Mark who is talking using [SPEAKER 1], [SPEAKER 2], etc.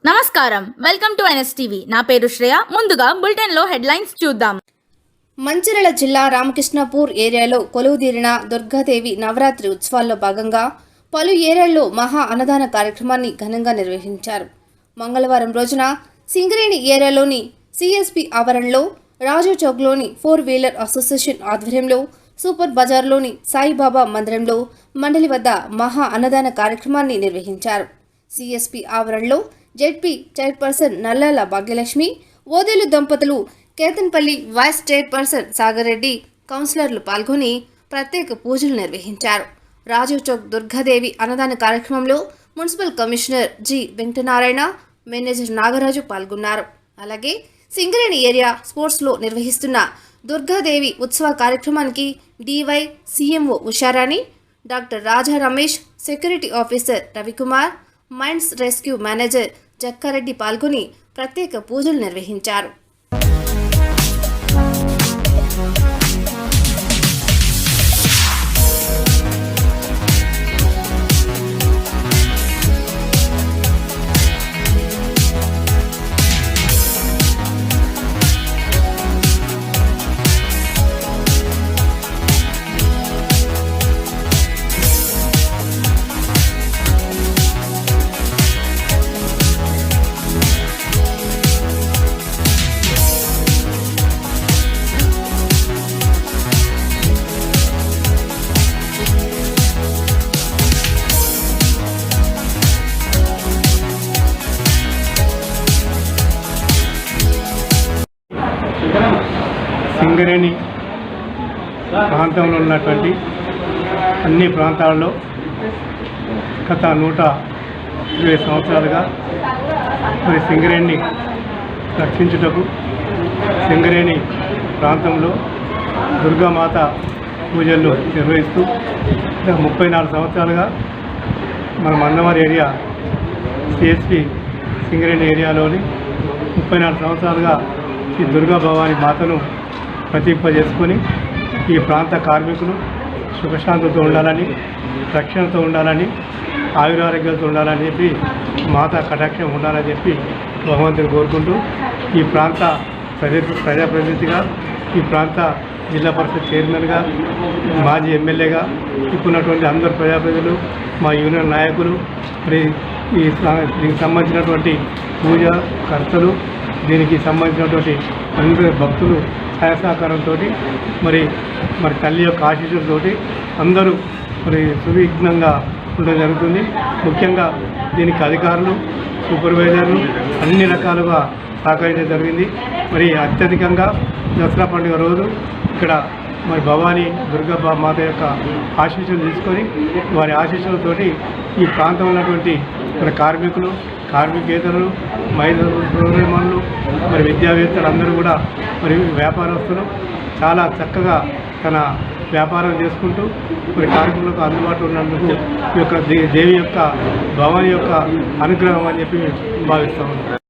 [SPEAKER 1] నమస్కారం, welcome to NSTV. నా పేరు శ్రేయ. ముందుగా బులెటిన్ లో హెడ్లైన్స్ చూద్దాం.
[SPEAKER 2] మంచిర్యాల జిల్లా రామకృష్ణపూర్ ఏరియాలో కొలువుదీరిన దుర్గాదేవి నవరాత్రి ఉత్సవాల్లో భాగంగా పలు ఏరియాల్లో మహా అన్నదాన కార్యక్రమాన్ని ఘనంగా నిర్వహించారు. మంగళవారం రోజున సింగరేణి ఏరియాలోని CSP ఆవరణలో, రాజు చౌక్లోని 4 వీలర్ అసోసియేషన్ ఆధ్వర్యంలో, సూపర్ బజార్లోని సాయిబాబా మందిరంలో మండలి వద్ద మహా అన్నదాన కార్యక్రమాన్ని నిర్వహించారు. CSP ఆవరణలో జెడ్పీ చైర్పర్సన్ నల్లాల భాగ్యలక్ష్మి, ఓదేలు దంపతులు, కేతన్పల్లి వైస్ చైర్పర్సన్ సాగర్ రెడ్డి, కౌన్సిలర్లు పాల్గొని ప్రత్యేక పూజలు నిర్వహించారు. రాజీవ్ చౌక్ దుర్గాదేవి అన్నదాన కార్యక్రమంలో municipal commissioner G Venkatanarayana, manager Nagaraju పాల్గొన్నారు. అలాగే సింగరేణి ఏరియా స్పోర్ట్స్లో నిర్వహిస్తున్న దుర్గాదేవి ఉత్సవ కార్యక్రమానికి DY CMO Usharani, doctor Raja Ramesh, security officer Ravikumar, mines rescue manager Jakkareddy పాల్గొని ప్రత్యేక పూజలు నిర్వహించారు.
[SPEAKER 3] సింగరేణి ప్రాంతంలో ఉన్నటువంటి అన్ని ప్రాంతాల్లో గత 120 సంవత్సరాలుగా మరి సింగరేణిని రక్షించుటకు సింగరేణి ప్రాంతంలో దుర్గామాత పూజలు నిర్వహిస్తూ 34 సంవత్సరాలుగా మన మందమారి ఏరియా CSP సింగరేణి ఏరియాలోని 34 సంవత్సరాలుగా ఈ దుర్గా భవాని మాతను ప్రతింపజేసుకొని ఈ ప్రాంత కార్మికులు సుఖశాంతితో ఉండాలని, రక్షణతో ఉండాలని, ఆయురారోగ్యాలతో ఉండాలని చెప్పి మాత కటాక్షం ఉండాలని చెప్పి భగవంతుని కోరుకుంటూ ఈ ప్రాంత ప్రజాప్రతినిధిగా, ఈ ప్రాంత జిల్లా పరిషత్ చైర్మన్గా, మాజీ ఎమ్మెల్యేగా ఇప్పుడున్నటువంటి అందరు ప్రజాప్రతినిధులు, మా యూనియన్ నాయకులు, మరి దీనికి సంబంధించినటువంటి పూజ కర్తలు, దీనికి సంబంధించినటువంటి అందరి భక్తులు సహాయ సహకారంతో మరి తల్లి యొక్క ఆశీస్సులతో అందరూ మరి సువిఘ్నంగా ఉండడం జరుగుతుంది. ముఖ్యంగా దీనికి అధికారులు, సూపర్వైజర్లు అన్ని రకాలుగా సహకరించడం జరిగింది. మరి అత్యధికంగా దసరా పండుగ రోజు ఇక్కడ మరి భవానీ దుర్గా మాత యొక్క ఆశీస్సులు తీసుకొని వారి ఆశీస్సులతోటి ఈ ప్రాంతంలో ఉన్నటువంటి మరి కార్మికులు, కార్మికేతరులు, మహిళలు, మరి విద్యావేత్తలు అందరూ కూడా మరి వ్యాపారస్తులు చాలా చక్కగా తన వ్యాపారం చేసుకుంటూ మరి కార్మికులకు అందుబాటులో ఉన్నందుకు ఈ యొక్క దేవి యొక్క భవాని యొక్క అనుగ్రహం అని చెప్పి భావిస్తూ ఉన్నాం.